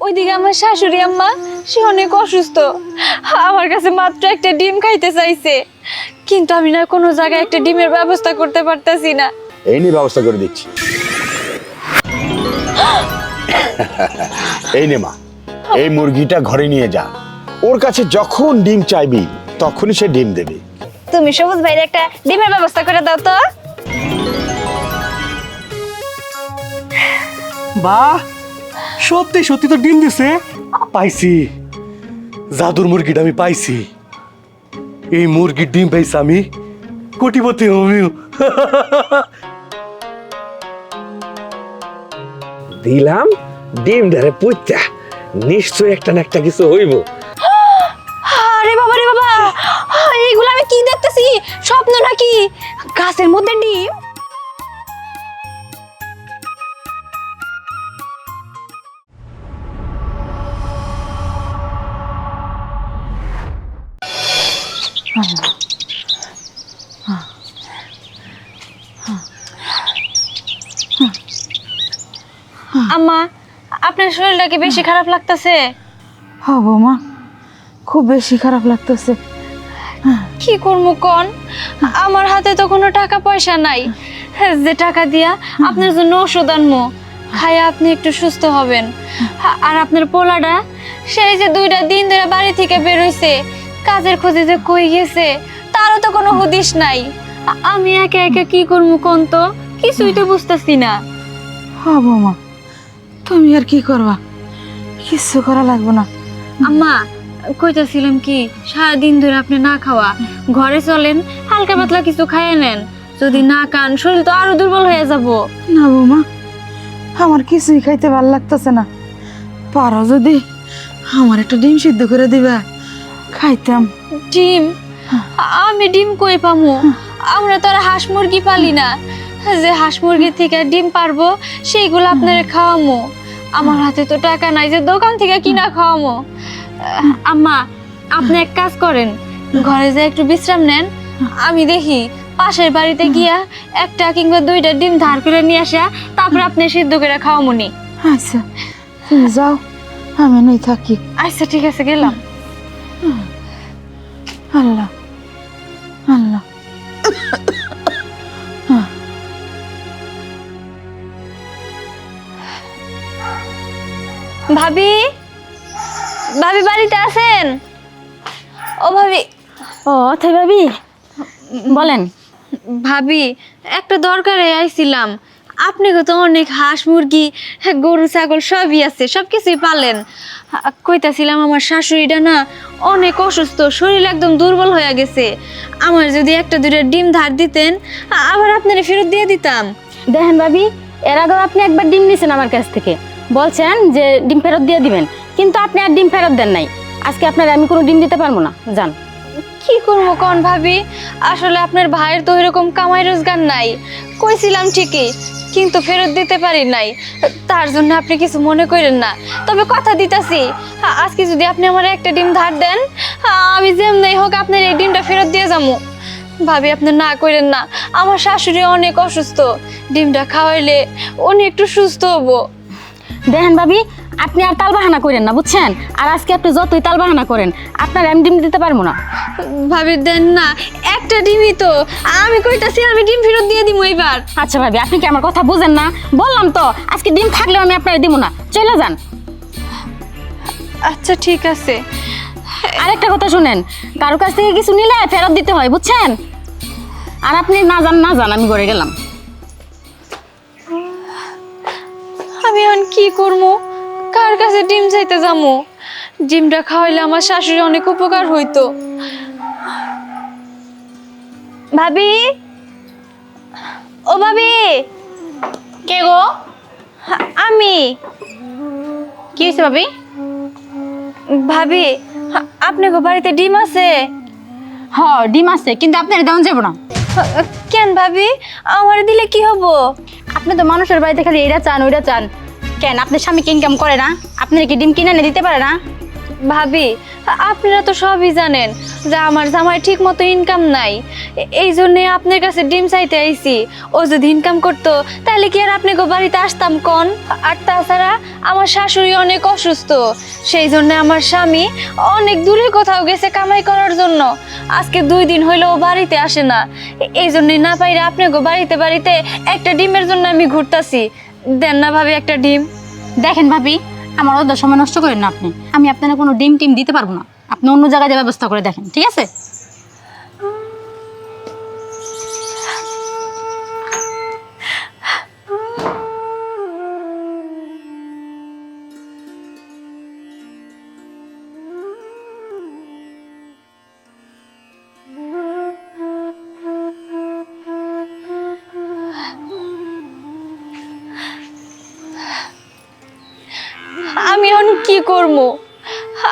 ওইদিকে আমার শাশুড়ি আম্মা সে অনেক অসুস্থ, আমার কাছে মাত্র একটা ডিম খাইতে চাইছে, কিন্তু আমি না কোনো জায়গায় একটা ডিমের ব্যবস্থা করতে পারতাছি না। এই নিয়ে ব্যবস্থা করে দিচ্ছি। এই নে মা, এই মুরগিটা ঘরে নিয়ে যা, ওর কাছে যখন ডিম চাইবি তখনই সে ডিম দেবে। তুমি সবুজ ভাইয়ের একটা ডিমের ব্যবস্থা করে দাও তো। বাহ, সত্যি সত্যি তো ডিম দিছে। পাইছি, জাদুর মুরগিটা আমি পাইছি। এই মুরগির ডিম পাইছি আমি, কোটিপতি হমিও। দিলাম ডিম ধরে পুচ্চা, নিশ্চয় একটা না একটা কিছু হইব। আরে বাবা রে বাবা, এইগুলো আমি কি দেখতেছি, স্বপ্ন নাকি? গাছের মধ্যে ডিম? আম্মা, আপনার শরীরটা কি বেশি খারাপ লাগতেছে? হ্যাঁ বৌমা, খুব বেশি খারাপ লাগতেছে। কি করবো কোন, আমার হাতে তো কোনো টাকা পয়সা নাই যে টাকা দিয়া আপনার জন্য ওষুধ আনবো, খাইয়া আপনি একটু সুস্থ হবেন। আর আপনার পোলাটা সেই যে 2টা দিন ধরে বাড়ি থেকে বের হইছে, কাজের খোঁজে যে কই গেছে তারও তো কোনো হদিশ নাই। আমি একা একা কি করবো কোন, তো কিছুই তো বুঝতেছি না। হ্যাঁ বৌমা, তুমি আর কি করবা, কিচ্ছু করা লাগবে না। আম্মা, কইতাছিলাম কি, সারাদিন ধরে আপনি না খাওয়া, ঘরে চলেন হালকা পাতলা কিছু খাইয়ে নেন, যদি না খান শরীর তো আরো দুর্বল হয়ে যাব। না বৌমা, আমার কিছুই খাইতে ভাল লাগতেছে না। পারো যদি আমার একটা ডিম সিদ্ধ করে দিবা, খাইতাম। ডিম? আমি ডিম কই পামু? আমরা তো আর হাঁস মুরগি পালি না যে হাঁস মুরগি থেকে ডিম পারবো সেইগুলো আপনারে খাওয়ামো। আমার হাতে তো টাকা নাই যে দোকান থেকে কিনা খাওয়ামো। আম্মা, আপনি এক কাজ করেন, ঘরে যে একটু বিশ্রাম নেন, আমি দেখি পাশের বাড়িতে গিয়া 1টা কিংবা 2টা ডিম ধার করে নিয়ে আসা, তারপরে আপনি সিদ্ধ করে খাওয়ামুনি। আচ্ছা তুমি যাও, আমি নেই থাকি। আচ্ছা ঠিক আছে, গেলাম। আল্লাহ আল্লাহ। ভাবি, ভাবি বাড়িতে আছেন? ও ভাবি। ও অথৈ ভাবি, বলেন। ভাবি, একটা দরকারে আইছিলাম। আপনি তো অনেক হাঁস মুরগি গরু ছাগল সবই আছে, সবকিছুই পালেন। কইতাছিলাম আমার শাশুড়িটা না অনেক অসুস্থ, শরীর একদম দুর্বল হয়ে গেছে। আমার যদি 1টা 2টা ডিম ধার দিতেন, আবার আপনারা ফেরত দিয়ে দিতাম। দেখেন ভাবি, এর আগেও আপনি একবার ডিম নিয়েছেন আমার কাছ থেকে, বলছেন যে ডিম ফেরত দিয়ে দিবেন, কিন্তু আপনি আর ডিম ফেরত দেন নাই। আজকে আপনার আমি কোনো ডিম দিতে পারবো না, যান। কি করবো কোন ভাবি, আসলে আপনার ভাইয়ের তো এরকম কামাই রোজগার নাই। কইছিলাম ঠিকই, কিন্তু ফেরত দিতে পারি নাই। তার জন্য আপনি কিছু মনে করেন না, তবে কথা দিতাছি, আজকে যদি আপনি আমার 1টা ডিম ধার দেন, আমি যেমনি হোক আপনার এই ডিমটা ফেরত দিয়ে যাবো। ভাবি, আপনি না করেন না, আমার শাশুড়ি অনেক অসুস্থ, ডিমটা খাওয়াইলে উনি একটু সুস্থ হবো। দেখেন ভাবি, আপনি আর তাল বাহানা করেন না, বুঝছেন? আর আজকে আপনি যতই তাল বাহানা করেন, আপনার আমি ডিম দিতে পারবো না। ভাবি দেন না, 1টা ডিমই তো, আমি কইতাছি আমি ডিম ফেরত দিয়ে দিব এবার। আচ্ছা ভাবি, আপনি কি আমার কথা বুঝেন না? বললাম তো আজকে ডিম থাকলেও আমি আপনার দিব না, চলে যান। আচ্ছা ঠিক আছে। আরেকটা কথা শুনেন, কারো কাছ থেকে কিছু নিলে ফেরত দিতে হয়, বুঝছেন? আর আপনি না যান না যান, আমি ঘরে গেলাম। আমি এখন কি করবো, কার কাছে ডিম চাইতে যাবো? ডিমটা খাওয়াইলে আমার শাশুড়ি অনেক উপকার হইতো। ভাবি, ও ভাবি। কে গো? আমি। কি হয়েছে ভাবি? ভাবি, আপনার বাড়িতে ডিম আছে? হ, ডিম আছে, কিন্তু আপনার দেওয়া যাবো না। কেন ভাবি, আমার দিলে কি হবো? আপনি তো মানুষের বাড়িতে খালি এটা চান ওইটা চান, কেন আপনার স্বামী ইনকাম করে না? আপনার কি ডিম কিনে এনে দিতে পারে না? ভাবি, আপনারা তো সবই জানেন যে আমার জামাই ঠিক মতো ইনকাম নাই, এই জন্যে আপনার কাছে ডিম চাইতে আইছি। ও যদি ইনকাম করতো তাহলে কি আর আপনাকে বাড়িতে আসতাম কোন? আর তাছাড়া আমার শাশুড়ি অনেক অসুস্থ, সেই জন্য আমার স্বামী অনেক দূরে কোথাও গেছে কামাই করার জন্য। আজকে 2 দিন হইলো ও বাড়িতে আসে না, এই জন্যে না পাইরে আপনাকে বাড়িতে বাড়িতে একটা ডিমের জন্য আমি ঘুরতাছি। দেন না ভাবি একটা ডিম। দেখেন ভাবি, আমার অত সময় নষ্ট করেন না আপনি। আমি আপনারা কোনো ডিম টিম দিতে পারবো না, আপনি অন্য জায়গায় যে ব্যবস্থা করে দেখেন, ঠিক আছে? আমি এখন কি করব?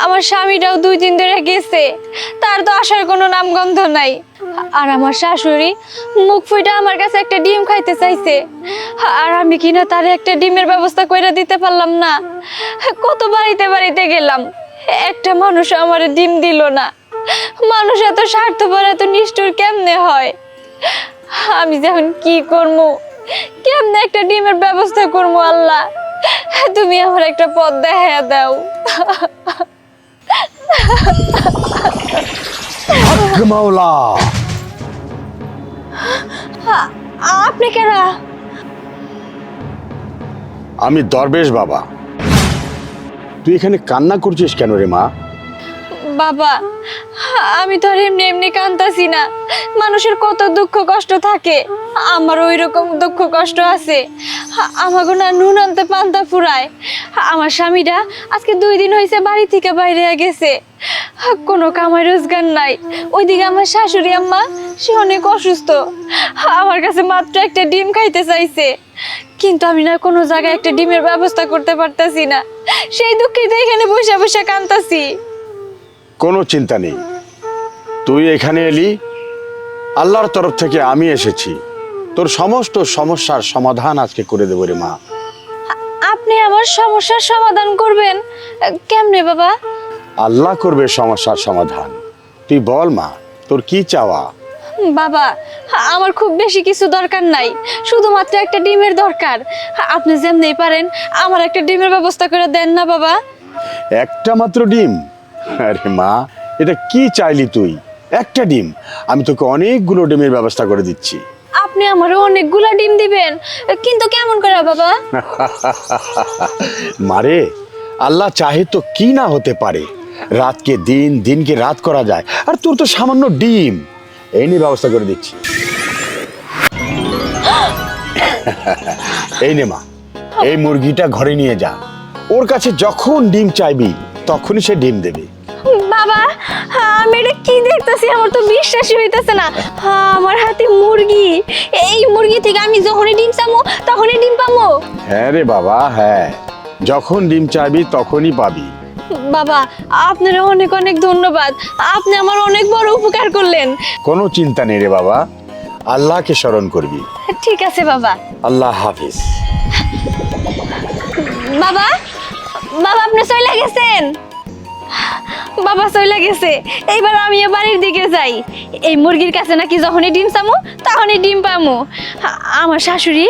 আমার স্বামীটাও 2 দিন ধরে গেছে, তার তো আসার কোনো নামগন্ধ নাই। আর আমার শাশুড়ি মুখ ফুইটা আমার কাছে একটা ডিম খাইতে চাইছে, আর আমি কিনা তার একটা ডিমের ব্যবস্থা করে দিতে পারলাম না। কত বাড়িতে বাড়িতে গেলাম, একটা মানুষ আমার ডিম দিল না। মানুষ এত স্বার্থপর, এত নিষ্ঠুর কেমনে হয়? আমি যখন কি করবো, কেমনে একটা ডিমের ব্যবস্থা করবো? আল্লাহ, তুমি আমার একটা পথ দেখাইয়া দাও। হক মাওলা, আপনি কেরা? আমি দরবেশ বাবা। তুই এখানে কান্না করছিস কেন রে মা? বাবা, আমি তো আর এমনি এমনি কান্দাছি না। মানুষের কত দুঃখ কষ্ট থাকে, আমার ওই রকম দুঃখ কষ্ট আছে। আমাকে না নুন আনতে পান্তা ফুরায়। আমার স্বামীরা আজকে 2 দিন হয়েছে বাড়ি থেকে বাইরে গেছে, কোনো কামাই রোজগার নাই। ওইদিকে আমার শাশুড়ি আম্মা, সে অনেক অসুস্থ, আমার কাছে মাত্র একটা ডিম খাইতে চাইছে, কিন্তু আমি না কোনো জায়গায় একটা ডিমের ব্যবস্থা করতে পারতাছি না। সেই দুঃখিতে এখানে বসে বসে কান্দাছি। কোনো চিন্তা নেই, তুই এখানে এলি, আল্লাহর তরফ থেকে আমি এসেছি। তোর সমস্ত সমস্যার সমাধান আজকে করে দেবো রে মা। আপনি আমার সমস্যার সমাধান করবেন কেমনে বাবা? আল্লাহ করবে সমস্যার সমাধান। তুই বল মা, তোর কি চাওয়া? বাবা, আমার খুব বেশি কিছু দরকার নাই, শুধুমাত্র একটা ডিমের দরকার। আপনি যেমনি পারেন আমার একটা ডিমের ব্যবস্থা করে দেন না বাবা। একটা মাত্র ডিম? আরে মা, এটা কি চাইলি তুই? একটা ডিম? আমি তোকে অনেকগুলো ডিমের ব্যবস্থা করে দিচ্ছি। আপনি আমার অনেকগুলা ডিম দিবেন, কিন্তু কেমন করে বাবা? মারে, আল্লাহ চাহে তো কি না হতে পারে। রাতকে দিন, দিনকে রাত করা যায়, আর তোর তো সামান্য ডিম। এই নিয়ে ব্যবস্থা করে দিচ্ছি। এই নে মা, এই মুরগিটা ঘরে নিয়ে যা। ওর কাছে যখন ডিম চাইবি তখনই সে ডিম দেবে। বাবা, আমি এটা কি দেখতেছি, আমার তো বিশ্বাসই হইতেছে না। আমার হাতে মুরগি, এই মুরগি থেকে আমি যখনই ডিম চামো তখনই ডিম পামো? হ্যাঁ রে বাবা, হ্যাঁ, যখন ডিম চাইবি তখনই পাবি। বাবা, আপনার অনেক অনেক ধন্যবাদ, আপনি আমার অনেক বড় উপকার করলেন। কোনো চিন্তা নেই রে বাবা, আল্লাহকে স্মরণ করবি। ঠিক আছে বাবা। আল্লাহ হাফিজ। বাবা, বাবা আপনি চলে গেছেন? বাবা চলে গেছে, এইবার আমিও বাড়ির দিকে যাই। এই মুরগির কাছে নাকি যখনই ডিম চামো তখনই ডিম পামো। আমার শাশুড়ি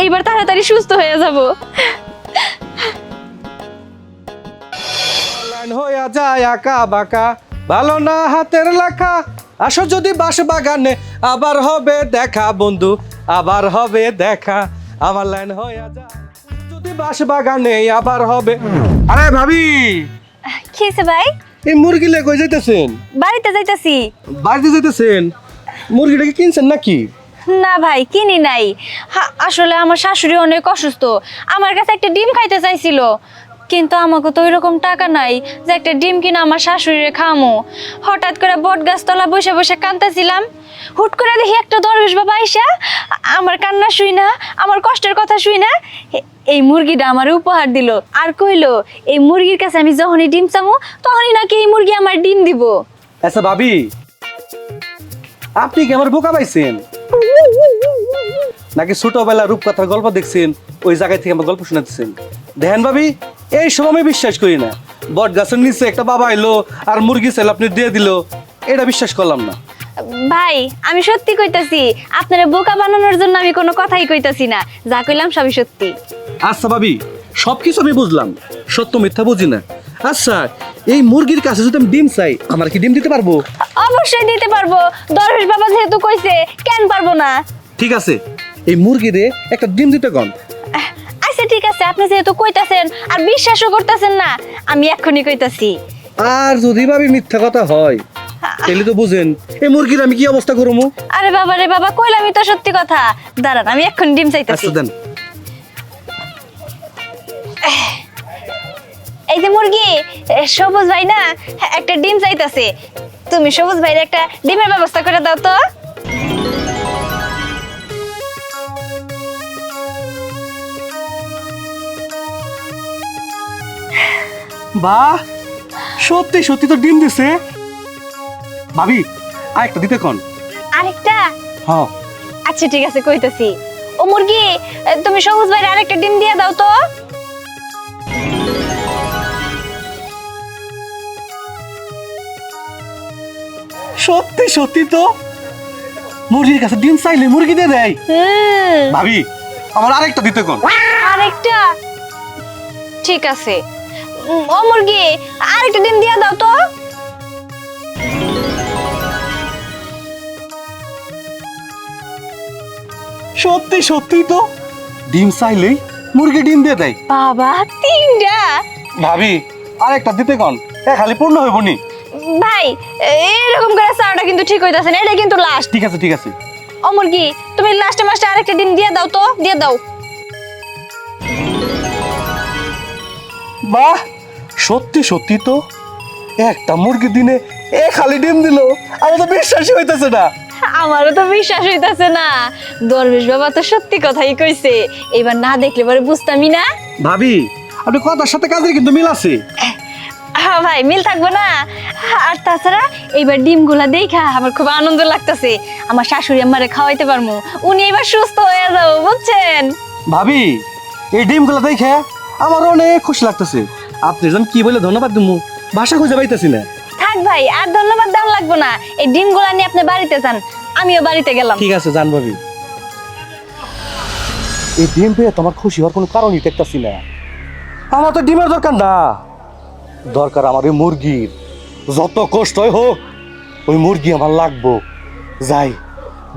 এইবার তাড়াতাড়ি সুস্থ হয়ে যাব। হইয়া যায় আঁকা বাঁকা, ভালো না হাতের লেখা। আসো যদি বাস বাগানে, আবার হবে দেখা বন্ধু, আবার হবে দেখা। আমার লাইন হইয়া যায় যদি বাস বাগানে, আবার হবে। আরে ভাবি, খেয়েছে ভাই? এই মুরগি লে কই যাইতেছেন? বাড়িতে যাইতাছি। বাড়িতে যাইতেছেন? মুরগিটাকে কিনছেন নাকি? না ভাই, কিনি নাই। আসলে আমার শাশুড়ি অনেক অসুস্থ, আমার কাছে একটা ডিম খাইতে চাইছিল, কিন্তু আমাকে তো ওইরকম টাকা নাই যে একটা ডিম কিনা আমার শাশুড়িরে খামো। হঠাৎ করে বট গাছতলা বসে বসে কাঁদতেছিলাম, হুট করে দেখি একটা দরবেশ বাবা আইসা আমার কান্না শুই না, আমার কষ্টের কথা শুই না, এই মুরগিটা আমার উপহার দিল, আর কইলো এই মুরগির কাছে আমি যখনই ডিম চামো তখনই নাকি এই মুরগি আমার ডিম দিব। আচ্ছা ভাবি, আপনি কি আমার বোকা পাইছেন নাকি ছোটবেলা রূপকথার গল্প দেখছেন, ওই জায়গায় থেকে আমার গল্প শোনাচ্ছেন? দেখেন ভাবি, এই সময় আমি বিশ্বাস করি না। বট গাছের নিচে একটা বাবা এলো আর মুরগি চাইল আপনি দিয়ে দিল, এটা বিশ্বাস করলাম না। ভাই আমি সত্যি কইতাছি, আপনারা বোকা বানানোর জন্য আমি কোনো কথাই কইতাছি না, যা কইলাম সবই সত্যি। আচ্ছা ভাবি, সবকিছু আমি বুঝলাম, সত্য মিথ্যা বুঝি না। আচ্ছা, এই মুরগির কাছে যদি আমি ডিম চাই, আমার কি ডিম দিতে পারবো? অবশ্যই দিতে পারবো, দরবেশ বাবা যেহেতু কইছে, কেন পারবো না? ঠিক আছে, এই মুরগিরে একটা ডিম দিতে কন। আচ্ছা ঠিক আছে, আপনি যেহেতু কইতাছেন আর বিশ্বাসও করতেছেন না, আমি এক্ষুনি কইতাছি। আর যদি ভাবি মিথ্যা কথা হয়, তাহলে তো বুঝেন এই মুরগির আমি কি অবস্থা করবো। আরে বাবা রে বাবা, কইলামই তো সত্যি কথা। দাঁড়ান, আমি এক্ষুনি ডিম চাইতাছি। আচ্ছা দেন। এই যে মুরগি, সবুজ ভাই না একটা ডিম চাইতাছে, তুমি সবুজ ভাইয়ের একটা ডিমের ব্যবস্থা করে দাও তো। বাহ, সত্যি সত্যি তো ডিম দিছে। ভাবি, আর একটা দিতে কন। আরেকটা? হ্যাঁ। আচ্ছা ঠিক আছে, কইতাছি। ও মুরগি, তুমি সবুজ ভাইয়ের আরেকটা ডিম দিয়ে দাও তো। সত্যি সত্যি তো মুরগির কাছে ডিম চাইলে মুরগি দিয়ে দেয়। ভাবি, আমার আরেকটা দিতে কোন। আরেকটা? ঠিক আছে। ও মুরগি, আরেকটা ডিম দিয়ে দাও তো। সত্যি সত্যি তো ডিম চাইলেই মুরগি ডিম দিয়ে দেয়। বাবা, তিনটা? ভাবি, আরেকটা দিতে কোন, খালি পূর্ণ হইব নি। ভাই, এরকম করে চাওয়াটা কিন্তু ঠিক হইতাছে না, এটা কিন্তু লাস্ট। ঠিক আছে ঠিক আছে। ও মুরগি, তুমি লাস্টে মাস্টে আরেকটা ডিম দিয়ে দাও তো, দিয়ে দাও। বাহ, সত্যি সত্যি তো একটা মুরগি দিনে খালি ডিম দিল, আমার তো বিশ্বাসই হইতেছে না। আমারও তো বিশ্বাস হইতাছে না, দরবেশ বাবা তো সত্যি কথাই কইছে, এবার না দেখলে পরে বুঝতামই না। ভাবি, আপনি কথার সাথে কাজের কিন্তু মিল আছে। হ্যাঁ ভাই, মিল থাকবো না? আর তাছাড়া এইবার ডিমগুলা দেখা আমার খুব আনন্দ লাগতেছে, আমার শাশুড়ি আমারে খাওয়াইতে পারবো, উনি এবার সুস্থ হয়ে যাবো, বুঝছেন? ভাবি, এই ডিমগুলো দেখে আমার অনেক খুশি লাগতেছে। আপনি যেন কি বলে ধন্যবাদ দিমু, ভাষা খুঁজে পাইতেছি না। থাক ভাই, আর ধন্যবাদ দেওয়া লাগবো না, এই ডিমগুলা নিয়ে আপনি বাড়িতে যান, আমিও বাড়িতে গেলাম। ঠিক আছে, জান ভাবি। এই ডিম পেয়ে তোমার খুশি হওয়ার কোনো কারণই দেখতেছি না। আমার তো ডিমের দরকার না, দরকার আমার ওই মুরগির। যত কষ্টই হোক ওই মুরগি আমার লাগবো। যাই,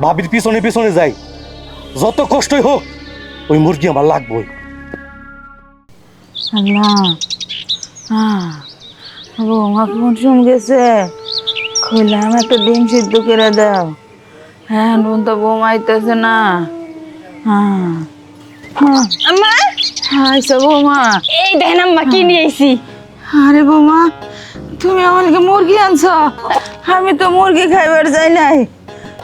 ভাবির পিছনে পিছনে যাই, যত কষ্টই হোক ওই মুরগি আমার লাগবোই। আল্লাহ, বৌমা কোন শুন গেছে, খইলাম একটা ডিম সিদ্ধ করে দাও। হ্যাঁ, বোন তো বৌমা আইতেছে না। আম্মা, আইসা বৌমা। এই দেখেন আম্মা কি নিয়ে আইছি। আরে বৌমা, তুমি আমাকে মুরগি আনছ? আমি তো মুরগি খাইবার যাই নাই,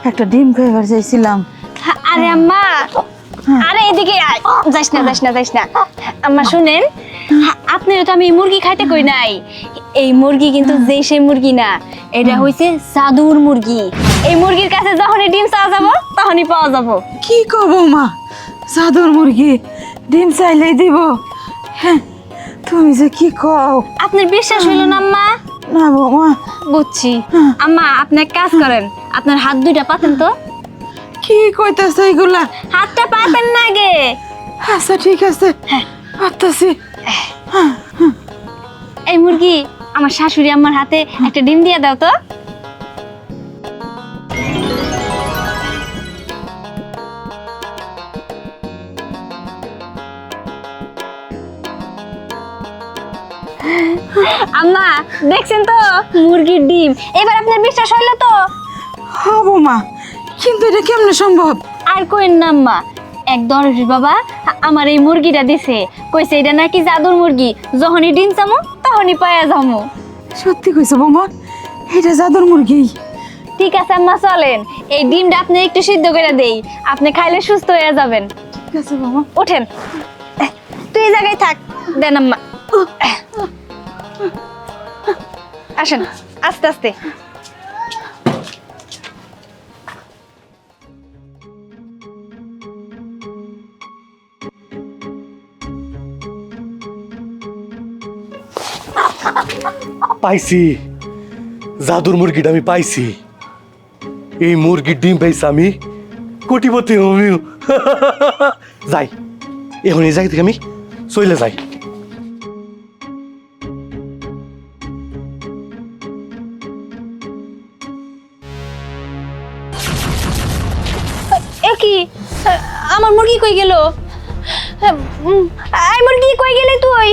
একটা ডিম খাইবার চাইছিলাম। আরে আম্মা, আরে এদিকে আয়। যাইস না যাইস না যাইস না। আম্মা শুনেন, আপনারা তো আমি এই মুরগি খাইতে কই নাই, এই মুরগি কিন্তু যে সেই মুরগি না, এটা হইছে জাদুর মুরগি। এই মুরগির কাছে যখনই ডিম চাওয়া যাবো তখনই পাওয়া যাবো। কি কও বৌমা, জাদুর মুরগি ডিম চাইলেই দিব? হ্যাঁ, তুমি যে কি কও। আপনার বিশ্বাস হইল না আম্মা? না বৌমা। বুঝছি। আম্মা, আপনি এক কাজ করেন, আপনার হাত দুইটা পাতেন তো। কি কইতাছে এগুলা? হাতটা পাতেন না আগে। আচ্ছা ঠিক আছে, পারতাছি। এই মুরগি, আমার শাশুড়ি আম্মার হাতে একটা ডিম দিয়ে দাও তো। আম্মা, দেখছেন তো মুরগির ডিম, এবার আপনার বিশ্বাস হইলো তো? হ্যাঁ বৌমা, কিন্তু এটা কেমনে সম্ভব? আর কইন না আম্মা, এক দরবেশ বাবা আমার এই মুরগিটা দিছে, কইছে এটা নাকি জাদুর মুরগি, যখনই ডিম চামো তখনই পায়া যামো। সত্যি কইছো বৌমা, এটা জাদুর মুরগি? ঠিক আছে আম্মা, চলেন এই ডিমটা আপনি একটু সিদ্ধ করে দেই, আপনি খাইলে সুস্থ হয়ে যাবেন। ঠিক আছে বৌমা। ওঠেন, তুই এই জায়গায় থাক, দেন আম্মা। আসেন, আস্তে আস্তে। পাইছি, জাদুর মুরগিটা আমি পাইছি। এই মুরগির ডিম পাইছি আমি, কোটিপতি আমিও। যাই, এখন এই জায়গা থেকে আমি চলে যাই। এ কি আমার মুরগি কই গেল? আই মুরগি কই গেলি তুই?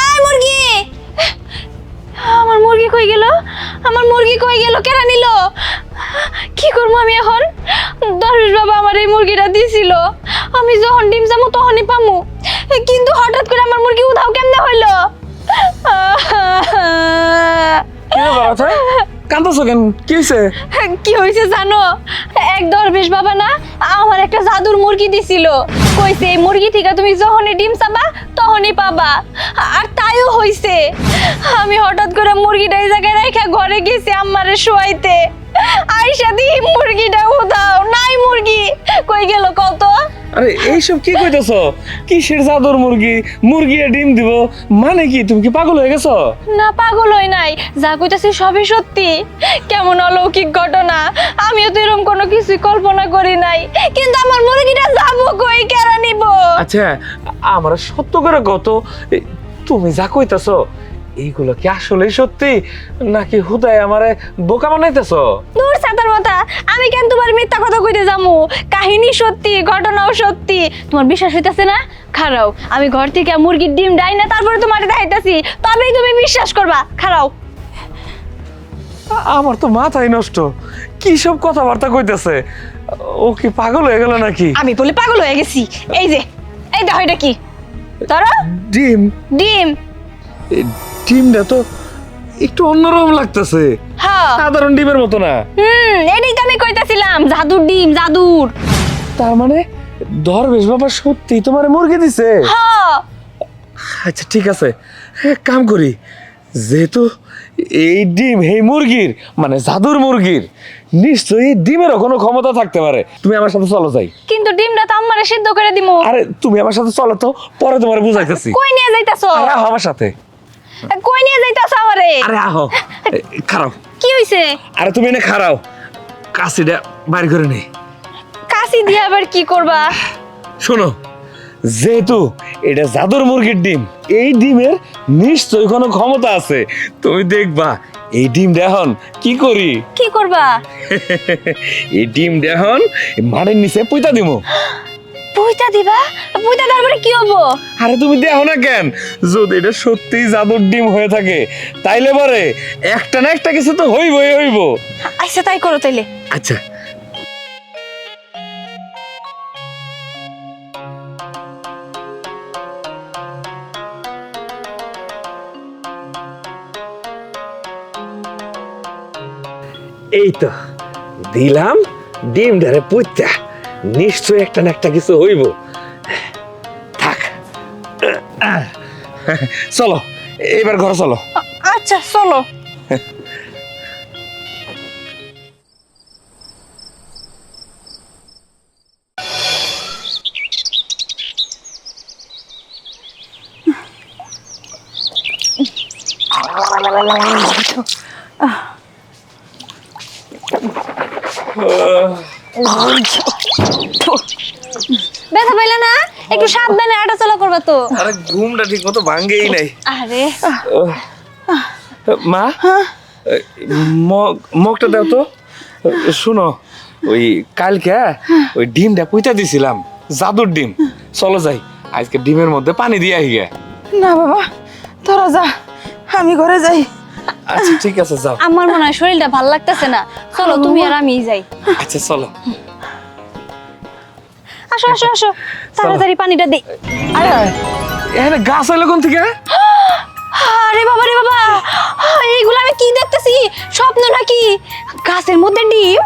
আই মুরগি, আমার মুরগি কই গেল? আমার মুরগি কই গেল? কেরা নিল? কি করবো আমি এখন? দরবেশ বাবা আমার এই মুরগিটা দিছিল, আমি যখন ডিম যাবো তখনই পামু, কিন্তু হঠাৎ করে আমার মুরগি উধাও কেমনে হইলো? কান্দছো কেন? কি হয়েছে? কি হয়েছে জানো? এক দরবেশ বাবা না আমার একটা জাদুর মুরগি দিছিল, কইছে এই মুরগি থেকে তুমি যখনই ডিম চাবা তখনই পাবা, আর তাইও হইছে। আমি হঠাৎ করে মুরগিটা এই জায়গায় রেখে ঘরে গেছি আম্মারে শোয়াইতে, আইসা দি মুরগিটা উধাও নাই, মুরগি কই গেল কত? আরে এইসব কি কইতেছো? কিসের জাদুর মুরগি? মুরগি ডিম দিব মানে কি? তুমি কি পাগল হয়ে গেছো? না পাগল হই নাই, যা কইতাছি সবই সত্যি। কেমন অলৌকিক ঘটনা, আমিও তো এরকম কোনো কিছুই কল্পনা করি নাই, কিন্তু আমার মুরগিটা যাবো কই, কেরা নিব? আচ্ছা আমার সত্য করে কত, তুমি যা কইতাছো এইগুলো কি আসলেই সত্যি নাকি হুদায় আমারে বোকা বানাইতেছো? দূর ছাতার মাথা, আমি কেন তোমার মিথ্যা কথা কইতে যামু? কাহিনী সত্যি, ঘটনাও সত্যি। তোমার বিশ্বাস হইতাছে না? খারাও, আমি ঘর থেকে মুরগির ডিম ডাই না তারপরে তোমার দেখাইতাছি, তবেই তুমি বিশ্বাস করবা। খারাও। আমার তো মাথাই নষ্ট, কি সব কথাবার্তা কইতেছে? ও কি পাগল হয়ে গেল নাকি? আমি বলি পাগল হয়ে গেছি। এই যে, এই দেখো এটা কি? ধরো ডিম? ডিম। এই ডিমটা তো একটু অন্যরকম লাগতেছে, হ্যাঁ সাধারণ ডিমের মতো না। এটাই তো আমি কইতাছিলাম, জাদুর ডিম, জাদুর। তার মানে দরবেশ বাবা সত্যি তোমার মুরগি দিছে? হ্যাঁ আচ্ছা ঠিক আছে, এক কাম করি, যেহেতু এই ডিম এই মুরগির মানে জাদুর মুরগির, নিশ্চয়ই ডিমেরও কোনো ক্ষমতা থাকতে পারে। তুমি আমার সাথে চলো যাই। কিন্তু ডিমটা তো আম্মারে সিদ্ধ করে দিমু। আরে তুমি আমার সাথে চলো তো, পরে তোমার বুঝাইতেছি। কই নিয়ে যাইতাছো? আরে আহো আমার সাথে। কই নিয়ে যাইতাছো আমারে? আরে আহো, খারাও। কি হইছে? আরে তুমি এনে খারাও, কাশিটা বাইর করে নে। কাশি দিয়ে আবার কি করবা? শোনো, যেহেতু এটা জাদুর মুরগির ডিম, এই ডিমের নিশ্চয়ই কোনো ক্ষমতা আছে। তুমি দেখবা এই ডিম এখন কি করি। কি করবা? এই ডিম এখন মাটির নিচে পুঁতা দিমু। পুইতা দিবা? পুইতা তারপরে কি হবো? আরে তুমি দেখো না কেন, যদি এটা সত্যি জাদুর ডিম হয়ে থাকে তাইলে পরে একটা না একটা কিছু তো হইবই হইব। আচ্ছা তাই করো তাইলে। আচ্ছা এই তো দিলাম ডিম ধারে পুঁতা, নিশ্চয় একটা না একটা কিছু হইব। থাক, চলো এবার ঘরে চলো। আচ্ছা চলো। ব্যথা পাইলা না? একটু সাবধানে হাঁটাচলা করবা তো। আরে ঘুমটা ঠিক মতো ভাঙ্গেই নাই। আরে মা, মগটা দাও তো। শুনো, ওই কালকে ওই ডিমটা পুঁতা দিছিলাম, জাদুর ডিম। চলো যাই, আজকে ডিমের মধ্যে পানি দিয়ে আহি গে। না বাবা, তোরা যা, আমি ঘরে যাই। আচ্ছা ঠিক আছে যাও। আমার মনে হয় শরীরটা ভাল লাগতেছে না, চলো তুমি আর আমি যাই। আচ্ছা চলো। আসো আসো আসো, তাড়াতাড়ি পানিটা দে। আরে এখানে গাছ এলো কোন থেকে? আরে বাবা রে বাবা, এইগুলো আমি কি দেখতেছি? স্বপ্ন নাকি? গাছের মধ্যে ডিম?